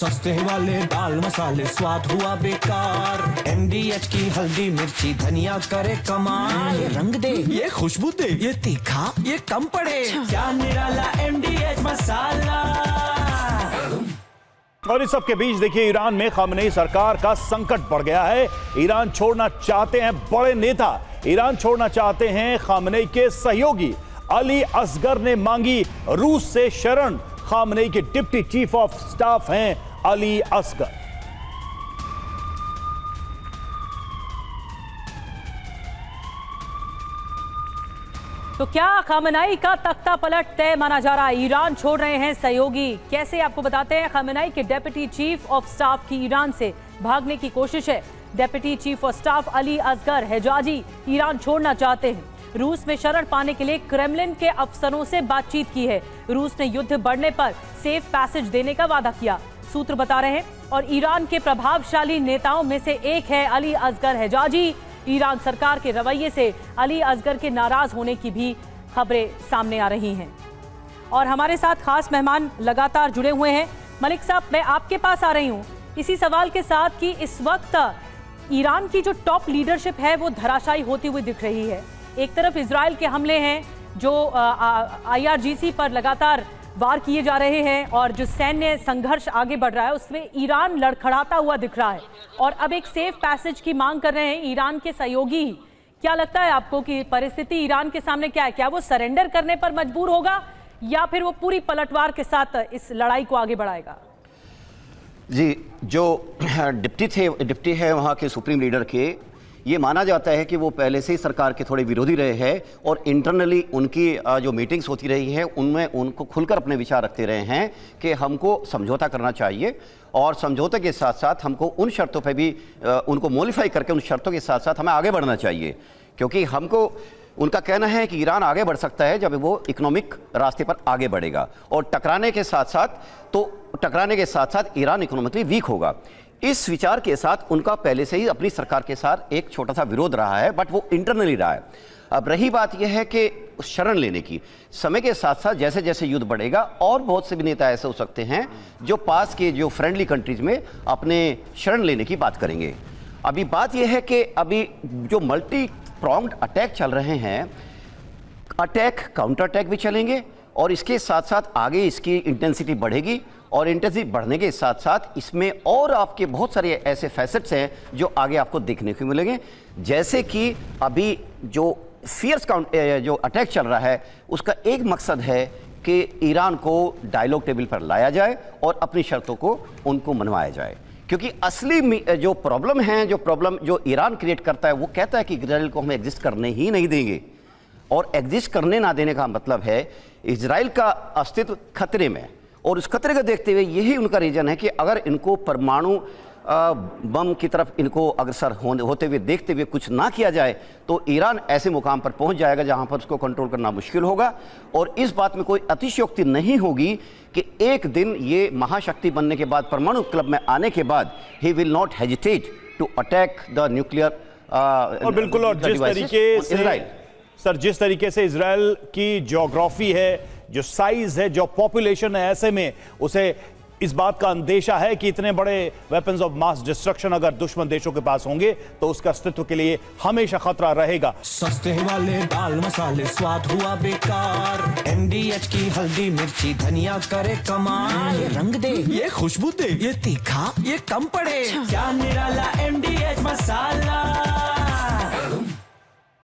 सस्ते वाले दाल मसाले स्वाद हुआ बेकार। MDH की हल्दी मिर्ची धनिया करे कमाल। ये रंग दे, ये खुशबू दे, ये तीखा, ये कम पड़े। क्या निराला MDH मसाला। और इस सब के बीच देखिए ईरान में खामनेई सरकार का संकट बढ़ गया है। ईरान छोड़ना चाहते हैं बड़े नेता, ईरान छोड़ना चाहते हैं खामनेई के सहयोगी। अली असगर ने मांगी रूस से शरण। खामनेई के डिप्टी चीफ ऑफ स्टाफ हैं अली असगर। तो क्या खामनेई का तख्ता पलट तय माना जा रहा है? ईरान छोड़ रहे हैं सहयोगी। कैसे, आपको बताते हैं। खामनेई के डेप्यूटी चीफ ऑफ स्टाफ की ईरान से भागने की कोशिश है। Deputy chief of staff Ali Asghar Hejazi Iran छोड़ना चाहते हैं। रूस में शरण पाने के लिए क्रेमलिन के अफसरों से बातचीत की है। रूस ने युद्ध बढ़ने पर सेफ पैसेज देने का वादा किया, सूत्र बता रहे हैं। और ईरान के प्रभावशाली नेताओं में से एक है अली असगर हेजाजी। ईरान सरकार के रवैये से अली असगर के नाराज होने की भी खबरें सामने आ रही हैं। और हमारे साथ खास मेहमान लगातार जुड़े हुए हैं। मलिक साहब, मैं आपके पास आ रही हूं इसी सवाल के साथ कि इस वक्त ईरान की जो टॉप लीडरशिप है वो धराशायी होती हुई दिख रही है। एक तरफ इजराइल के हमले हैं जो IRGC पर लगातार वार किए जा रहे हैं और जो सैन्य संघर्ष आगे बढ़ रहा है उसमें ईरान लड़खड़ाता हुआ दिख रहा है और अब एक सेफ पैसेज की मांग कर रहे हैं ईरान के सहयोगी। क्या लगता है आपको कि परिस्थिति ईरान के सामने क्या है? क्या वो सरेंडर करने पर मजबूर होगा या फिर वो पूरी पलटवार के साथ इस लड़ाई को आगे बढ़ाएगा? जी, जो डिप्टी है वहाँ के सुप्रीम लीडर के, ये माना जाता है कि वो पहले से ही सरकार के थोड़े विरोधी रहे हैं और इंटरनली उनकी जो मीटिंग्स होती रही हैं उनमें उनको खुलकर अपने विचार रखते रहे हैं कि हमको समझौता करना चाहिए और समझौते के साथ साथ हमको उन शर्तों पे भी उनको मॉडिफाई करके उन शर्तों के साथ साथ हमें आगे बढ़ना चाहिए। क्योंकि हमको उनका कहना है कि ईरान आगे बढ़ सकता है जब वो इकोनॉमिक रास्ते पर आगे बढ़ेगा और टकराने के साथ साथ ईरान इकोनॉमिकली वीक होगा। इस विचार के साथ उनका पहले से ही अपनी सरकार के साथ एक छोटा सा विरोध रहा है, बट वो इंटरनली रहा है। अब रही बात यह है कि शरण लेने की, समय के साथ साथ जैसे जैसे युद्ध बढ़ेगा और बहुत से भी नेता ऐसे हो सकते हैं जो पास के जो फ्रेंडली कंट्रीज में अपने शरण लेने की बात करेंगे। अभी बात यह है कि अभी जो मल्टी प्रॉन्ग्ड अटैक चल रहे हैं, अटैक काउंटर अटैक भी चलेंगे और इसके साथ साथ आगे इसकी इंटेंसिटी बढ़ेगी और इंटेंसिटी बढ़ने के साथ साथ इसमें और आपके बहुत सारे ऐसे फैसेट्स हैं जो आगे आपको देखने को मिलेंगे। जैसे कि अभी जो फियर्स जो अटैक चल रहा है उसका एक मकसद है कि ईरान को डायलॉग टेबल पर लाया जाए और अपनी शर्तों को उनको मनवाया जाए। क्योंकि असली जो प्रॉब्लम जो ईरान क्रिएट करता है वो कहता है कि इजराइल को हम एग्जिस्ट करने ही नहीं देंगे और एग्जिस्ट करने ना देने का मतलब है इजराइल का अस्तित्व खतरे में। और उस खतरे को देखते हुए यही उनका रीजन है कि अगर इनको परमाणु बम की तरफ इनको अग्रसर होते हुए देखते हुए कुछ ना किया जाए तो ईरान ऐसे मुकाम पर पहुंच जाएगा जहां पर उसको कंट्रोल करना मुश्किल होगा। और इस बात में कोई अतिशयोक्ति नहीं होगी कि एक दिन ये महाशक्ति बनने के बाद, परमाणु क्लब में आने के बाद, he will not hesitate to attack the nuclear. और बिल्कुल, और जिस तरीके से सर, जिस तरीके से इजराइल की ज्योग्राफी है, जो साइज है, जो पॉपुलेशन है, ऐसे में उसे इस बात का अंदेशा है कि इतने बड़े वेपन्स ऑफ मास डिस्ट्रक्शन अगर दुश्मन देशों के पास होंगे तो उसका अस्तित्व के लिए हमेशा खतरा रहेगा। सस्ते वाले दाल मसाले स्वाद हुआ बेकार। MDH की हल्दी मिर्ची धनिया करे कमाल। ये रंग दे, ये खुशबू दे, ये तीखा, ये कम पड़े। क्या निराला